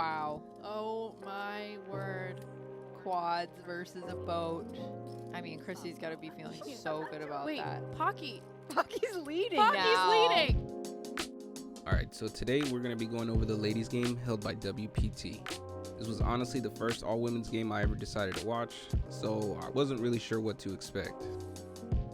Wow. Oh my word. Quads versus a boat. I mean, Chrissy's got to be feeling so good about that. Wait, Pocky. Pocky's leading Pocky's now. leading. Alright, so today we're going to be going over the ladies game held by WPT. This was honestly the first all-women's game I ever decided to watch, so I wasn't really sure what to expect.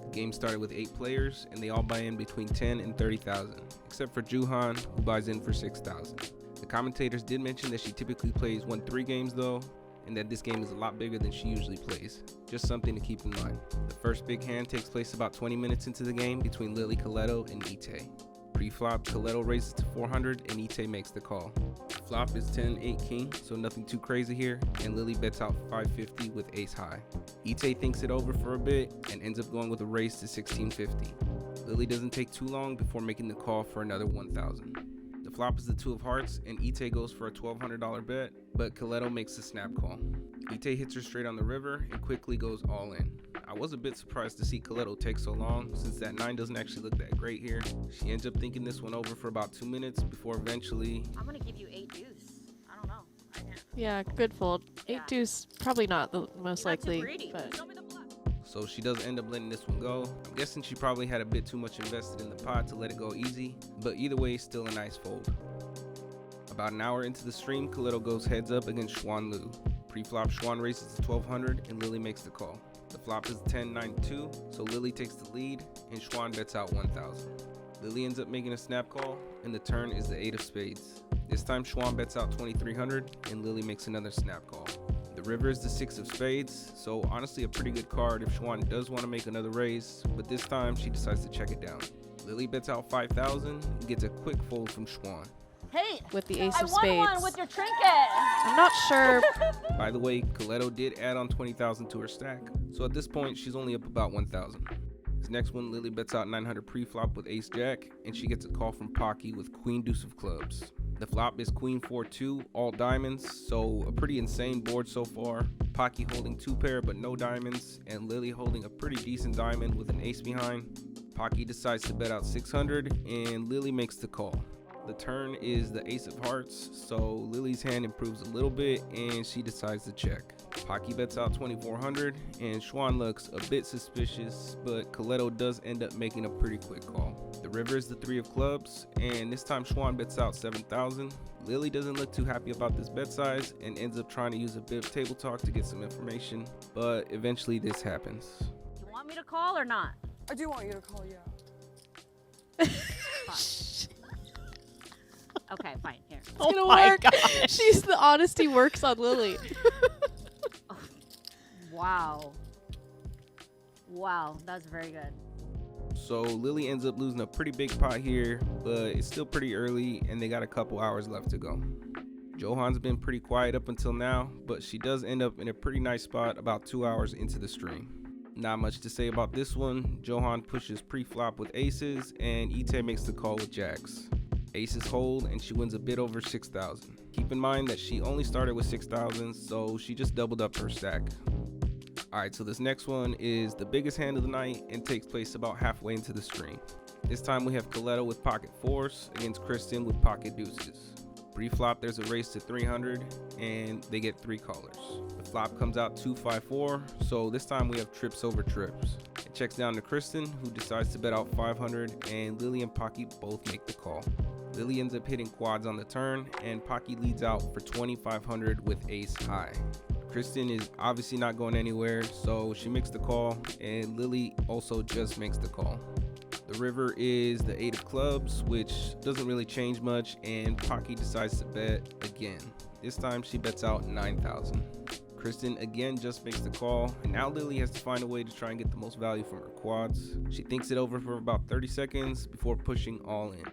The game started with 8 players, and they all buy in between 10 and 30,000, except for Juhan, who buys in for 6,000. The commentators did mention that she typically plays 1-3 games though, and that this game is a lot bigger than she usually plays. Just something to keep in mind. The first big hand takes place about 20 minutes into the game between Lily Kiletto and E-Tay. Pre-flop, Kiletto raises to 400 and E-Tay makes the call. Flop is 10-8 king, so nothing too crazy here, and Lily bets out 550 with ace high. E-Tay thinks it over for a bit and ends up going with a raise to 1650. Lily doesn't take too long before making the call for another 1,000. The flop is the 2 of hearts and E-Tay goes for a $1,200 bet, but Kiletto makes a snap call. E-Tay hits her straight on the river and quickly goes all in. I was a bit surprised to see Kiletto take so long, since that 9 doesn't actually look that great here. She ends up thinking this one over for about 2 minutes before eventually... I'm gonna give you 8 deuce. I don't know. I can't. Yeah, good fold. 8 deuce, probably not the most You're not too likely. greedy. But Show me the bluff. So she does end up letting this one go. I'm guessing she probably had a bit too much invested in the pot to let it go easy, but either way, still a nice fold. About an hour into the stream, Kiletto goes heads up against Xuan Lu. Pre-flop, Xuan raises to 1,200 and Lily makes the call. The flop is 10-9-2, so Lily takes the lead and Xuan bets out 1,000. Lily ends up making a snap call and the turn is the 8 of spades. This time Xuan bets out 2,300 and Lily makes another snap call. The river is the 6 of spades, so honestly a pretty good card if Xuan does want to make another raise, but this time she decides to check it down. Lily bets out 5,000 and gets a quick fold from Xuan. Hey, with the ace I of won spades. one with your trinket. I'm not sure. By the way, Kiletto did add on 20,000 to her stack, so at this point she's only up about 1,000. This next one, Lily bets out 900 pre-flop with ace jack, and she gets a call from Pocky with queen deuce of clubs. The flop is queen 4-2, all diamonds, so a pretty insane board so far. Pocky holding 2 pair but no diamonds, and Lily holding a pretty decent diamond with an ace behind. Pocky decides to bet out 600, and Lily makes the call. The turn is the ace of hearts, so Lily's hand improves a little bit and she decides to check. Pocky bets out 2,400 and Xuan looks a bit suspicious, but Kiletto does end up making a pretty quick call. The river is the 3 of clubs and this time Xuan bets out 7,000. Lily doesn't look too happy about this bet size and ends up trying to use a bit of table talk to get some information, but eventually this happens. You want me to call or not? I do want you to call, yeah. Okay, fine. Here. It's gonna work. She's the honesty works on Lily. Oh, wow. Wow, that's very good. So Lily ends up losing a pretty big pot here, but it's still pretty early and they got a couple hours left to go. Johan's been pretty quiet up until now, but she does end up in a pretty nice spot about 2 hours into the stream. Not much to say about this one. Johan pushes pre-flop with aces and E-Tay makes the call with jacks. Aces hold and she wins a bit over 6,000. Keep in mind that she only started with 6,000, so she just doubled up her stack. Alright, so this next one is the biggest hand of the night and takes place about halfway into the stream. This time we have Kiletto with pocket 4s against Kristen with pocket deuces. Pre-flop there's a raise to 300 and they get 3 callers. The flop comes out 2-5-4, so this time we have trips over trips. It checks down to Kristen, who decides to bet out 500, and Lily and Pocky both make the call. Lily ends up hitting quads on the turn and Pocky leads out for 2,500 with ace high. Kristen is obviously not going anywhere, so she makes the call and Lily also just makes the call. The river is the 8 of clubs, which doesn't really change much, and Pocky decides to bet again. This time she bets out 9,000. Kristen again just makes the call, and now Lily has to find a way to try and get the most value from her quads. She thinks it over for about 30 seconds before pushing all in.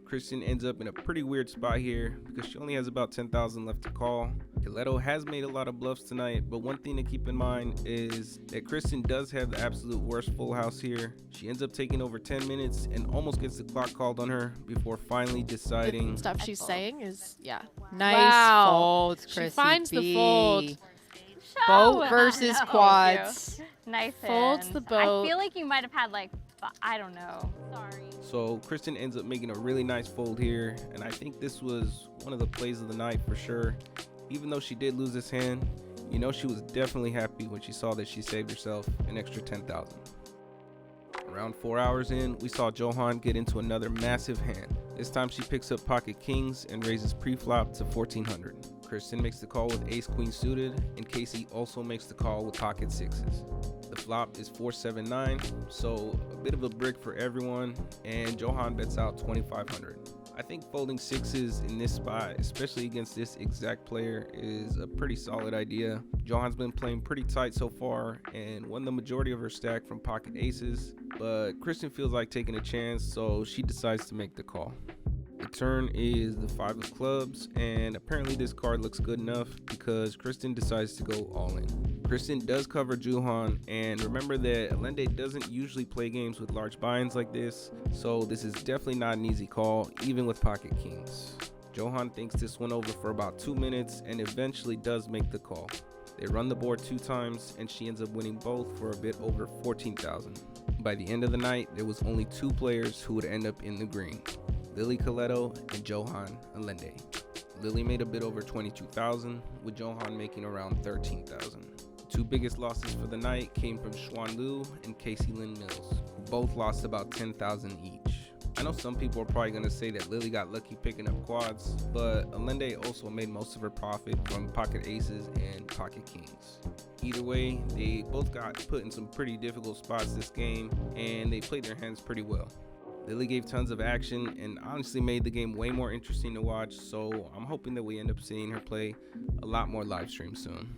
Kristen ends up in a pretty weird spot here because she only has about 10,000 left to call. Kiletto has made a lot of bluffs tonight, but one thing to keep in mind is that Kristen does have the absolute worst full house here. She ends up taking over 10 minutes and almost gets the clock called on her before finally deciding. The stuff she's saying is, yeah. Nice folds, Chrissy She finds B. the fold. Boat versus No, quads. Nice Folds hand. the boat. I feel like you might have had like I don't know. Sorry. So Kristen ends up making a really nice fold here, and I think this was one of the plays of the night for sure. Even though she did lose this hand, you know she was definitely happy when she saw that she saved herself an extra 10,000. Around 4 hours in, we saw Johan get into another massive hand. This time she picks up pocket kings and raises pre-flop to 1400. Kristen makes the call with ace queen suited, and Casey also makes the call with pocket sixes. The flop is 479, so a bit of a brick for everyone, and Johan bets out 2500. I think folding sixes in this spot, especially against this exact player, is a pretty solid idea. Johan's been playing pretty tight so far and won the majority of her stack from pocket aces, but Kristen feels like taking a chance, so she decides to make the call. The turn is the 5 of clubs, and apparently this card looks good enough because Kristen decides to go all in. Kristen does cover Johan, and remember that Allende doesn't usually play games with large buy-ins like this, so this is definitely not an easy call, even with pocket kings. Johan thinks this one over for about 2 minutes and eventually does make the call. They run the board 2 times, and she ends up winning both for a bit over 14,000. By the end of the night, there was only 2 players who would end up in the green: Lily Kiletto and Johan Allende. Lily made a bit over 22,000, with Johan making around 13,000. The 2 biggest losses for the night came from Xuan Liu and Casey Lynn Mills, who both lost about 10,000 each. I know some people are probably going to say that Lily got lucky picking up quads, but Allende also made most of her profit from pocket aces and pocket kings. Either way, they both got put in some pretty difficult spots this game, and they played their hands pretty well. Lily gave tons of action and honestly made the game way more interesting to watch, so I'm hoping that we end up seeing her play a lot more live streams soon.